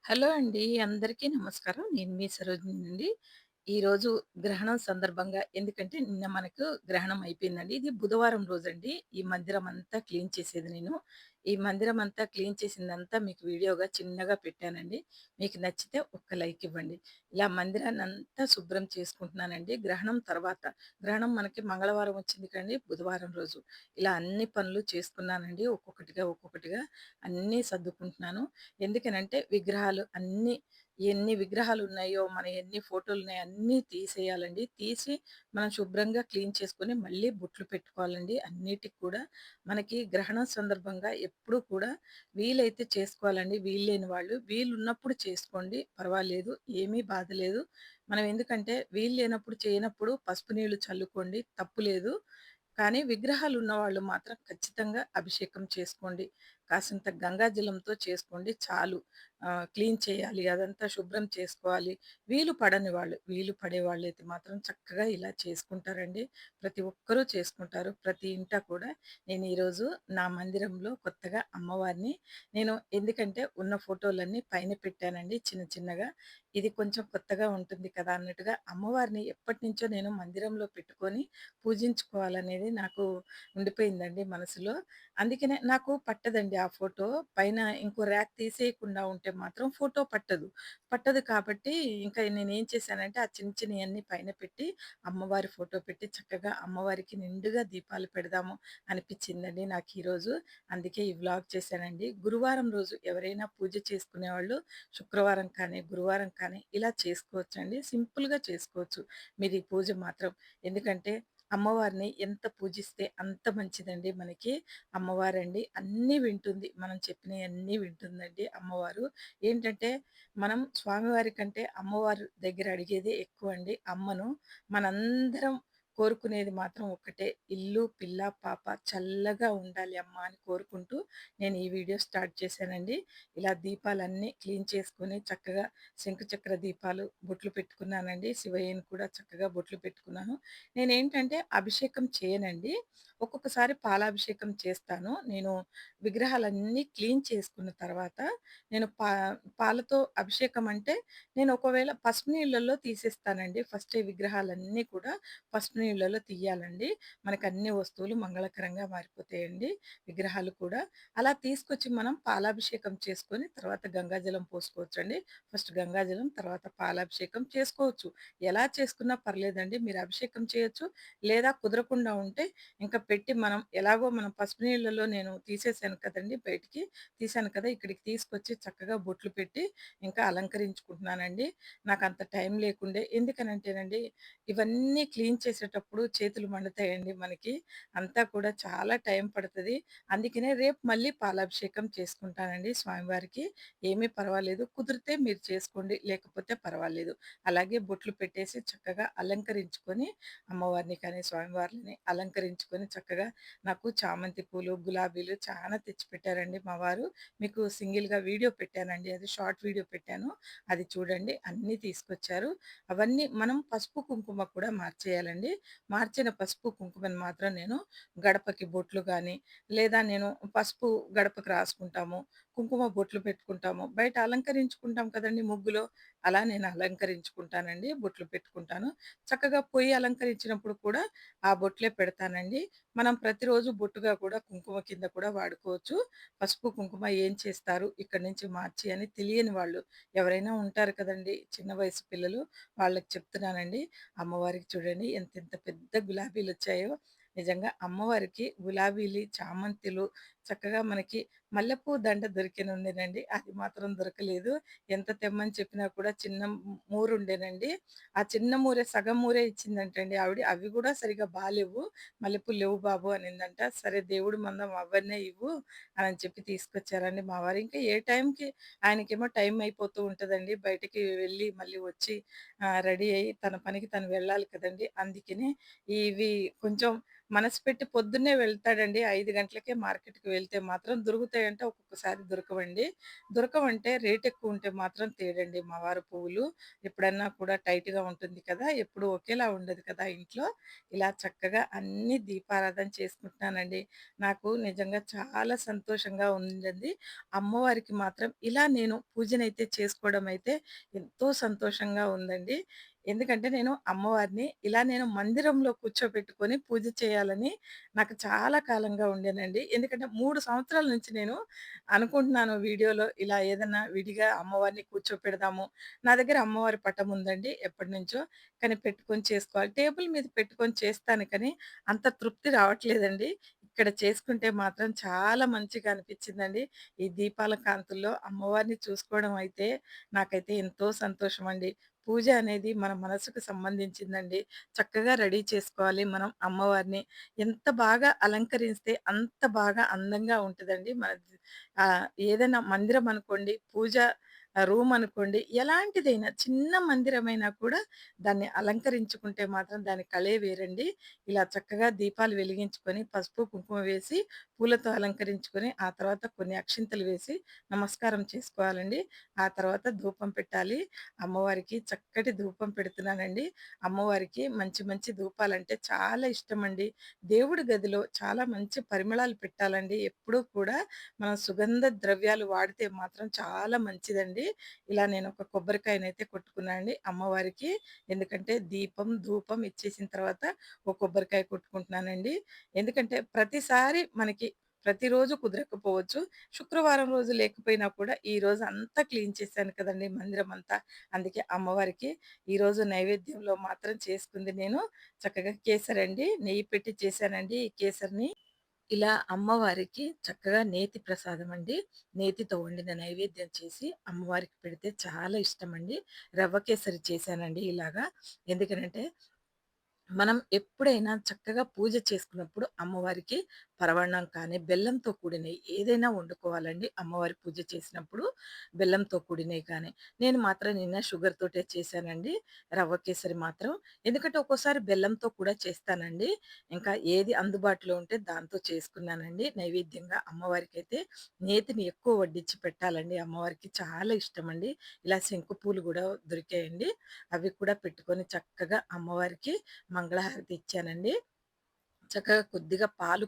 Hello అండి. అందరికీ నమస్కారం. నేను మీ సరోజినినండి. ఈరోజు గ్రహణం సందర్భంగా ఎందుకంటే నిన్న మనకు గ్రహణం అయిపోయిందండి. ఇది బుధవారం రోజండి. ఈ మందిరం అంతా క్లీన్ చేసేది నేను. ఈ మందిరం అంతా క్లీన్ చేసిందంతా మీకు వీడియోగా చిన్నగా పెట్టానండి. మీకు నచ్చితే ఒక్క లైక్ ఇవ్వండి. ఇలా మందిరాన్నంతా శుభ్రం చేసుకుంటున్నానండి. గ్రహణం తర్వాత. గ్రహణం మనకి మంగళవారం వచ్చింది కండి బుధవారం రోజు. ఇలా అన్ని పనులు చేసుకున్నానండి. ఒక్కొక్కటిగా, ఒక్కొక్కటిగా అన్నీ సర్దుకుంటున్నాను. ఎందుకనంటే విగ్రహాలు అన్నీ ఎన్ని విగ్రహాలున్నాయో, మన ఎన్ని ఫోటోలున్నాయో అన్నీ తీసేయాలండి. తీసి మనం శుభ్రంగా క్లీన్ చేసుకొని మళ్ళీ బొట్లు పెట్టుకోవాలండి. అన్నిటికి కూడా మనకి గ్రహణం సందర్భంగా ఎప్పుడూ కూడా వీలైతే చేసుకోవాలండి. వీల్లేని వాళ్ళు వీలున్నప్పుడు చేసుకోండి పర్వాలేదు. ఏమీ బాధ లేదు. మనం ఎందుకంటే వీలు లేనప్పుడు చేయనప్పుడు పసుపు నీళ్లు చల్లుకోండి తప్పు లేదు. కానీ విగ్రహాలున్నవాళ్ళు మాత్రం ఖచ్చితంగా అభిషేకం చేసుకోండి. కాసింత గంగా జలంతో చేసుకోండి చాలు. క్లీన్ చేయాలి. అదంతా శుభ్రం చేసుకోవాలి. వీలు పడని వాళ్ళు, వీలు పడేవాళ్ళైతే మాత్రం చక్కగా ఇలా చేసుకుంటారండి. ప్రతి ఒక్కరూ చేసుకుంటారు. ప్రతి ఇంట కూడా నేను ఈరోజు నా మందిరంలో కొత్తగా అమ్మవారిని ఎందుకంటే ఉన్న ఫోటోలన్నీ పైన పెట్టానండి చిన్న చిన్నగా. ఇది కొంచెం కొత్తగా ఉంటుంది కదా అన్నట్టుగా అమ్మవారిని ఎప్పటినుంచో నేను మందిరంలో పెట్టుకొని పూజించుకోవాలనేది నాకు ఉండిపోయిందండి మనసులో. అందుకనే నాకు పట్టదండి ఆ ఫోటో. పైన ఇంకో ర్యాక్ తీసేయకుండా ఉంటే మాత్రం ఫోటో పట్టదు. పట్టదు కాబట్టి ఇంకా నేనేం చేశానంటే ఆ చిన్న చిన్నయన్నీ పైన పెట్టి, అమ్మవారి ఫోటో పెట్టి చక్కగా అమ్మవారికి నిండుగా దీపాలు పెడదాము అనిపిచ్చిందండి నాకీరోజు. అందుకే ఈ వ్లాగ్ చేశానండి. గురువారం రోజు ఎవరైనా పూజ చేసుకునేవాళ్ళు శుక్రవారం కానీ, గురువారం కానీ ఇలా చేసుకోవచ్చండి. సింపుల్‌గా చేసుకోవచ్చు మీరు ఈ పూజ మాత్రం. ఎందుకంటే అమ్మవారిని ఎంత పూజిస్తే అంత మంచిదండి మనకి. అమ్మవారండి అన్నీ వింటుంది. మనం చెప్పినయన్నీ వింటుందండి అమ్మవారు. ఏంటంటే మనం స్వామివారి కంటే అమ్మవారి దగ్గర అడిగేదే ఎక్కువండి అమ్మను. మనందరం కోరుకునేది మాత్రం ఒక్కటే. ఇల్లు, పిల్ల, పాప చల్లగా ఉండాలి అమ్మ అని కోరుకుంటూ నేను ఈ వీడియో స్టార్ట్ చేశానండి. ఇలా దీపాలన్నీ క్లీన్ చేసుకొని చక్కగా శంకుచక్ర దీపాలు బొట్లు పెట్టుకున్నానండి. శివయ్యని కూడా చక్కగా బొట్లు పెట్టుకున్నాను. నేనేంటంటే అభిషేకం చేయనండి. ఒక్కొక్కసారి పాలాభిషేకం చేస్తాను. నేను విగ్రహాలన్నీ క్లీన్ చేసుకున్న తర్వాత నేను పాలతో అభిషేకం అంటే నేను ఒకవేళ పసుపు నీళ్ళలో తీసేస్తానండి. ఫస్టే విగ్రహాలన్నీ కూడా పసుపు నీళ్ళలో తీయాలండి. మనకన్ని వస్తువులు మంగళకరంగా మారిపోతాయండి. విగ్రహాలు కూడా. అలా తీసుకొచ్చి మనం పాలాభిషేకం చేసుకొని తర్వాత గంగాజలం పోసుకోవచ్చండి. ఫస్ట్ గంగాజలం తర్వాత పాలాభిషేకం చేసుకోవచ్చు. ఎలా చేసుకున్నా పర్లేదండి. మీరు అభిషేకం చేయొచ్చు. లేదా కుదరకుండా ఉంటే ఇంకా పెట్టి మనం పసుపు నీళ్ళలో నేను తీసేసాను కదండీ బయటికి. తీశాను కదా! ఇక్కడికి తీసుకొచ్చి చక్కగా బొట్లు పెట్టి ఇంకా అలంకరించుకుంటున్నానండి. నాకంత టైం లేకుండే. ఎందుకనంటేనండి ఇవన్నీ క్లీన్ చేసేటప్పుడు చేతులు మండుతాయండి మనకి. అంతా కూడా చాలా టైం పడతది. అందుకనే రేపు మళ్ళీ పాలాభిషేకం చేసుకుంటానండి స్వామివారికి. ఏమీ పర్వాలేదు. కుదిరితే మీరు చేసుకోండి. లేకపోతే పర్వాలేదు. అలాగే బొట్లు పెట్టేసి చక్కగా అలంకరించుకొని అమ్మవారిని కానీ, స్వామివారిని అలంకరించుకొని చక్కగా నాకు చామంతి పూలు, గులాబీలు చానా తెచ్చిపెట్టారండి మా వారు. మీకు సింగిల్‌గా వీడియో పెట్టానండి. అది షార్ట్ వీడియో పెట్టాను. అది చూడండి. అన్నీ తీసుకొచ్చారు. అవన్నీ మనం పసుపు, కుంకుమ కూడా మార్చేయాలండి. మార్చిన పసుపు, కుంకుమని మాత్రం నేను గడపకి బొట్లు గాని, లేదా నేను పసుపు గడపకి రాసుకుంటాము. కుంకుమ బొట్లు పెట్టుకుంటాము. బయట అలంకరించుకుంటాం కదండీ ముగ్గులో, అలా నేను అలంకరించుకుంటానండి. బొట్లు పెట్టుకుంటాను. చక్కగా పొయ్యి అలంకరించినప్పుడు కూడా ఆ బొట్లే పెడతానండి. మనం ప్రతిరోజు బొట్టుగా కూడా కుంకుమ కింద కూడా వాడుకోవచ్చు. పసుపు, కుంకుమ ఏం చేస్తారు ఇక్కడి నుంచి మార్చి అని తెలియని వాళ్ళు ఎవరైనా ఉంటారు కదండీ! చిన్న వయసు పిల్లలు వాళ్ళకి చెప్తున్నానండి. అమ్మవారికి చూడండి ఎంతెంత పెద్ద గులాబీలొచ్చాయో. నిజంగా అమ్మవారికి గులాబీలు, చామంతులు చక్కగా మనకి మల్లెపూ దండ దొరికెనుండేనండి. అది మాత్రం దొరకలేదు. ఎంత తెమ్మని చెప్పినా కూడా చిన్న మూరుండేనండి. ఆ చిన్న మూరే సగం మూరే ఇచ్చిందంటండి ఆవిడ. అవి గూడా సరిగ్గా బాలేవు. "మల్లెపూలు లేవు బాబు" అనిందంట. సరే దేవుడి మందం అవ్వన్నే ఇవ్వు అని చెప్పి తీసుకొచ్చారండి మా వారు. ఇంకా ఏ టైంకి ఆయనకేమో టైం అయిపోతూ ఉంటదండి. బయటికి వెళ్ళి మళ్ళీ వచ్చి రెడీ అయ్యి తన పనికి తను వెళ్ళాలి కదండీ! అందుకని ఇవి కొంచెం మనసు పెట్టి పొద్దున్నే వెళ్తాడండి. 5 గంటలకే మార్కెట్‌కి వెళ్తే మాత్రం దొరుకుతాయంటే ఒక్కొక్కసారి దొరకవండి. దొరకవంటే రేట్ ఎక్కువుంటే మాత్రం తేడండి మా వారు పువ్వులు. ఎప్పుడన్నా కూడా టైట్‌గా ఉంటుంది కదా! ఎప్పుడు ఒకేలా ఉండదు కదా ఇంట్లో. ఇలా చక్కగా అన్ని దీపారాధన చేసుకుంటున్నానండి. నాకు నిజంగా చాలా సంతోషంగా ఉందండి. అమ్మవారికి మాత్రం ఇలా నేను పూజనైతే చేసుకోవడం అయితే ఎంతో సంతోషంగా ఉందండి. ఎందుకంటే నేను అమ్మవారిని ఇలా నేను మందిరంలో కూర్చోబెట్టుకొని పూజ చేయాలని నాకు చాలా కాలంగా ఉండేనండి. ఎందుకంటే 3 సంవత్సరాల నుంచి నేను అనుకుంటున్నాను వీడియోలో ఇలా ఏదన్నా విడిగా అమ్మవారిని కూర్చోపెడదాము. నా దగ్గర అమ్మవారి పటం ఉందండి ఎప్పటినుంచో. కానీ పెట్టుకొని చేసుకోవాలి. టేబుల్ మీద పెట్టుకొని చేస్తాను కానీ అంత తృప్తి రావట్లేదండి. ఇక్కడ చేసుకుంటే మాత్రం చాలా మంచిగా అనిపించిందండి. ఈ దీపాల కాంతుల్లో అమ్మవారిని చూసుకోవడం అయితే నాకైతే ఎంతో సంతోషమండి. పూజ అనేది మన మనసుకు సంబంధించిందండి. చక్కగా రెడీ చేసుకోవాలి మనం అమ్మవారిని. ఎంత బాగా అలంకరిస్తే అంత బాగా అందంగా ఉంటదండి. ఏదైనా మందిరం అనుకోండి, పూజ రూమ్ అనుకోండి, ఎలాంటిదైనా చిన్న మందిరమైనా కూడా దాన్ని అలంకరించుకుంటే మాత్రం దాని కళే వేరండి. ఇలా చక్కగా దీపాలు వెలిగించుకొని, పసుపు, కుంకుమ వేసి, పూలతో అలంకరించుకొని, ఆ తర్వాత కొన్ని అక్షింతలు వేసి నమస్కారం చేసుకోవాలండి. ఆ తర్వాత ధూపం పెట్టాలి. అమ్మవారికి చక్కటి ధూపం పెడుతున్నానండి. అమ్మవారికి మంచి మంచి ధూపాలంటే చాలా ఇష్టమండి. దేవుడి గదిలో చాలా మంచి పరిమళాలు పెట్టాలండి. ఎప్పుడూ కూడా మనం సుగంధ ద్రవ్యాలు వాడితే మాత్రం చాలా మంచిదండి. ఇలా నేను ఒక కొబ్బరికాయనైతే కొట్టుకున్నా అండి అమ్మవారికి. ఎందుకంటే దీపం, ధూపం ఇచ్చేసిన తర్వాత ఒక కొబ్బరికాయ కొట్టుకుంటున్నానండి. ఎందుకంటే ప్రతిసారి మనకి ప్రతిరోజు కుదరకపోవచ్చు. శుక్రవారం రోజు లేకపోయినా కూడా ఈరోజు అంతా క్లీన్ చేశాను కదండీ మందిరమంతా. అందుకే అమ్మవారికి ఈరోజు నైవేద్యంలో మాత్రం చేసుకుంది నేను చక్కగా కేసరండి. నెయ్యి పెట్టి చేశానండి ఈ కేసరిని. ఇలా అమ్మవారికి చక్కగా నేతి ప్రసాదం అండి. నేతితో వండిన నైవేద్యం చేసి అమ్మవారికి పెడితే చాలా ఇష్టమండి. రవ్వ కేసరి చేశానండి ఇలాగా. ఎందుకనంటే మనం ఎప్పుడైనా చక్కగా పూజ చేసుకున్నప్పుడు అమ్మవారికి పరమాన్నం కానీ, బెల్లంతో కూడినయి ఏదైనా వండుకోవాలండి. అమ్మవారి పూజ చేసినప్పుడు బెల్లంతో కూడినయి కానీ, నేను మాత్రం నిన్న షుగర్ తోటే చేశానండి. రవ్వ కేసరి మాత్రం. ఎందుకంటే ఒక్కోసారి బెల్లంతో కూడా చేస్తానండి. ఇంకా ఏది అందుబాటులో ఉంటే దాంతో చేసుకున్నానండి. నైవేద్యంగా అమ్మవారికైతే నేతిని ఎక్కువ వడ్డించి పెట్టాలండి. అమ్మవారికి చాలా ఇష్టమండి. ఇలా శంకు పూలు గూడా దొరికాయండి. అవి కూడా పెట్టుకొని చక్కగా అమ్మవారికి మంగళహారతి ఇచ్చానండి. చక్కగా కొద్దిగా పాలు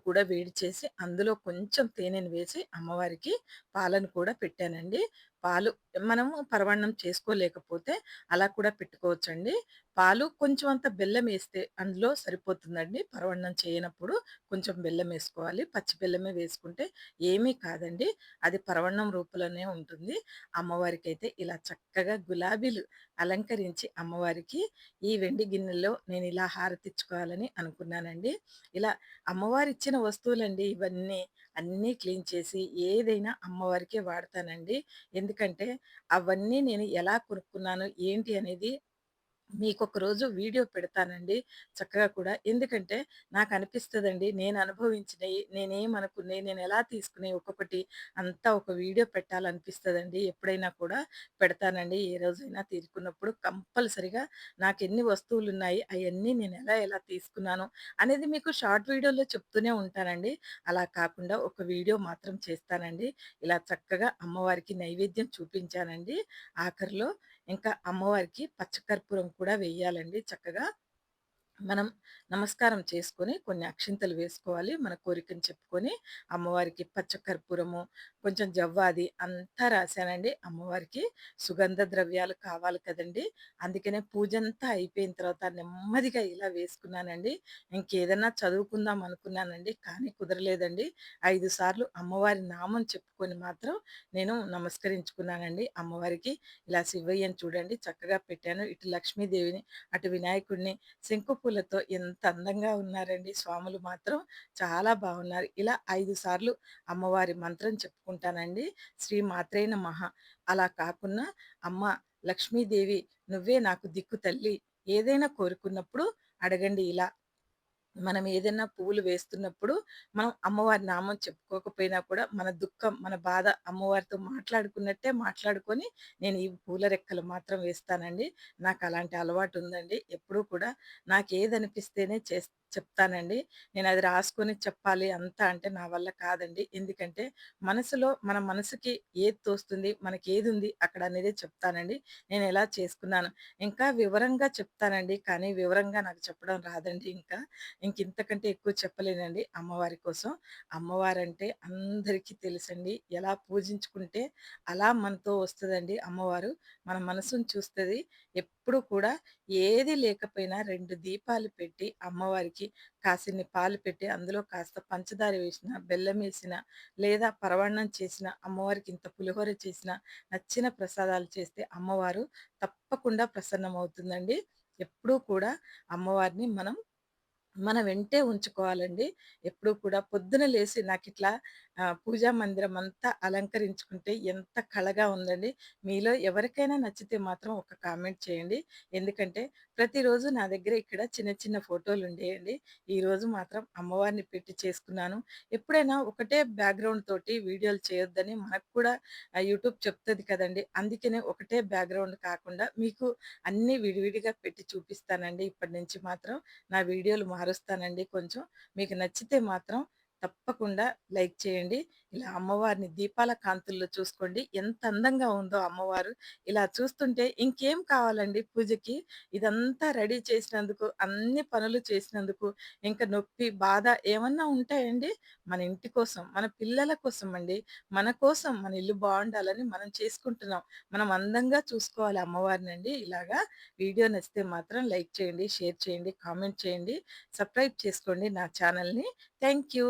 కూడా వేడి చేసి అందులో కొంచెం తేనెను వేసి అమ్మవారికి పాలను కూడా పెట్టానండి. పాలు మనము పరమాన్నం చేసుకోలేకపోతే అలా కూడా పెట్టుకోవచ్చండి. పాలు కొంచెం అంత బెల్లమేస్తే అందులో సరిపోతుందండి. పరమాన్నం చేయనప్పుడు కొంచెం బెల్లమేసుకోవాలి. పచ్చి బెల్లమే వేసుకుంటే ఏమీ కాదండి. అది పరమాన్నం రూపంలోనే ఉంటుంది. అమ్మవారికైతే ఇలా చక్కగా గులాబీలు అలంకరించి అమ్మవారికి ఈ వెండి గిన్నెలో నేనిలా హారతిచ్చుకోవాలని అనుకున్నానండి. ఇలా అమ్మవారిచ్చిన వస్తువులండి ఇవన్నీ. అన్నీ క్లీన్ చేసి ఏదైనా అమ్మవారికే వాడతానండి. ఎందుకంటే అవన్నీ నేను ఎలా కొనుక్కున్నాను, ఏంటి అనేది మీకొక రోజు వీడియో పెడతానండి. చక్కగా కూడా. ఎందుకంటే నాకనిపిస్తదండి నేను అనుభవించినయి, నేనేమనుకున్నయి, నేనెలా తీసుకున్నయి ఒక్కొక్కటి అంతా ఒక వీడియో పెట్టాలనిపిస్తదండి. ఎప్పుడైనా కూడా పెడతానండి. ఏ రోజైనా తీరుకున్నప్పుడు కంపల్సరీగా నాకెన్ని వస్తువులున్నాయి, అయన్నీ నేనెలా ఎలా తీసుకున్నాను అనేది మీకు షార్ట్ వీడియోలో చెప్తూనే ఉంటానండి. అలా కాకుండా ఒక వీడియో మాత్రం చేస్తానండి. ఇలా చక్కగా అమ్మవారికి నైవేద్యం చూపించానండి. ఆఖరిలో ఇంకా అమ్మవారికి పచ్చకర్పూరం కూడా వెయ్యాలండి చక్కగా. మనం నమస్కారం చేసుకొని కొన్ని అక్షింతలు వేసుకోవాలి. మన కోరికను చెప్పుకొని అమ్మవారికి పచ్చకర్పూరము, కొంచెం జవ్వాది అంతా రాశానండి అమ్మవారికి. సుగంధ ద్రవ్యాలు కావాలి కదండీ! అందుకనే పూజంతా అయిపోయిన తర్వాత నెమ్మదిగా ఇలా వేసుకున్నానండి. ఇంకేదన్నా చదువుకుందాం అనుకున్నానండి. కానీ కుదరలేదండి. 5 సార్లు అమ్మవారి నామం చెప్పుకొని మాత్రం నేను నమస్కరించుకున్నానండి అమ్మవారికి. ఇలా శివయ్యని చూడండి చక్కగా పెట్టాను. ఇటు లక్ష్మీదేవిని, అటు వినాయకుడిని శంకు పూలతో ఎంత అందంగా ఉన్నారండి స్వాములు మాత్రం. చాలా బాగున్నారు. ఇలా 5 సార్లు అమ్మవారి మంత్రం చెప్పుకుంటానండి. శ్రీ మాత్రే నమః. అలా కాకున్నా అమ్మ లక్ష్మీదేవి నువ్వే నాకు దిక్కు తల్లి. ఏదైనా కోరుకున్నప్పుడు అడగండి ఇలా. మనం ఏదైనా పువ్వులు వేస్తున్నప్పుడు మనం అమ్మవారి నామం చెప్పుకోకపోయినా కూడా మన దుఃఖం, మన బాధ అమ్మవారితో మాట్లాడుకున్నట్టే మాట్లాడుకొని నేను ఈ పూల రెక్కలు మాత్రం వేస్తానండి. నాకలాంటి అలవాటుందండి. ఎప్పుడూ కూడా నాకేదనిపిస్తేనే చెప్తానండి. నేనది రాసుకొని చెప్పాలి అంతా అంటే నా వల్ల కాదండి. ఎందుకంటే మనసులో మన మనసుకి ఏది తోస్తుంది, మనకేదుంది అక్కడనేదే చెప్తానండి. నేనెలా చేసుకున్నాను. ఇంకా వివరంగా చెప్తానండి. కానీ వివరంగా నాకు చెప్పడం రాదండి ఇంకా. ఇంకింతకంటే ఎక్కువ చెప్పలేనండి అమ్మవారి కోసం. అమ్మవారంటే అందరికీ తెలుసండి. ఎలా పూజించుకుంటే అలా మనతో వస్తదండి అమ్మవారు. మన మనసుని చూస్తది. ఎప్పుడు కూడా ఏది లేకపోయినా 2 దీపాలు పెట్టి అమ్మవారికి కాసిన్ని పాలు పెట్టి అందులో కాస్త పంచదార వేసినా, బెల్లమేసినా లేదా పరమాన్నం చేసినా, అమ్మవారికి ఇంత పులిహోర చేసినా, నచ్చిన ప్రసాదాలు చేస్తే అమ్మవారు తప్పకుండా ప్రసన్నమవుతుందండి. ఎప్పుడూ కూడా అమ్మవారిని మనం మన వెంటే ఉంచుకోవాలండి. ఎప్పుడూ కూడా పొద్దున లేసి నాకిట్లా పూజా మందిరం అంతా అలంకరించుకుంటే ఎంత కళగా ఉందండి. మీలో ఎవరికైనా నచ్చితే మాత్రం ఒక కామెంట్ చేయండి. ఎందుకంటే ప్రతిరోజు నా దగ్గర ఇక్కడ చిన్న చిన్న ఫోటోలుండేయండి. ఈరోజు మాత్రం అమ్మవారిని పెట్టి చేసుకున్నాను. ఎప్పుడైనా ఒకటే బ్యాక్‌గ్రౌండ్ తోటి వీడియోలు చేయొద్దని మనకు కూడా యూట్యూబ్ చెప్తది కదండీ! అందుకనే ఒకటే బ్యాక్‌గ్రౌండ్ కాకుండా మీకు అన్నీ విడివిడిగా పెట్టి చూపిస్తానండి ఇప్పటి నుంచి మాత్రం. నా వీడియోలు మారుస్తానండి కొంచెం. మీకు నచ్చితే మాత్రం తప్పకుండా లైక్ చేయండి. ఇలా అమ్మవారిని దీపాల కాంతుల్లో చూసుకోండి. ఎంత అందంగా ఉందో అమ్మవారు. ఇలా చూస్తుంటే ఇంకేం కావాలండి పూజకి? ఇదంతా రెడీ చేసినందుకు, అన్ని పనులు చేసినందుకు, ఇంక నొప్పి, బాధ ఏమన్నా ఉంటాయండి? మన ఇంటి కోసం, మన పిల్లల కోసం అండి. మన కోసం మన ఇల్లు బావుండాలని మనం చేసుకుంటున్నాం. మనం అందంగా చూసుకోవాలి అమ్మవారినండి ఇలాగా. వీడియో నచ్చితే మాత్రం లైక్ చేయండి, షేర్ చేయండి, కామెంట్ చేయండి. సబ్స్క్రైబ్ చేసుకోండి నా ఛానల్‌ని. Thank you.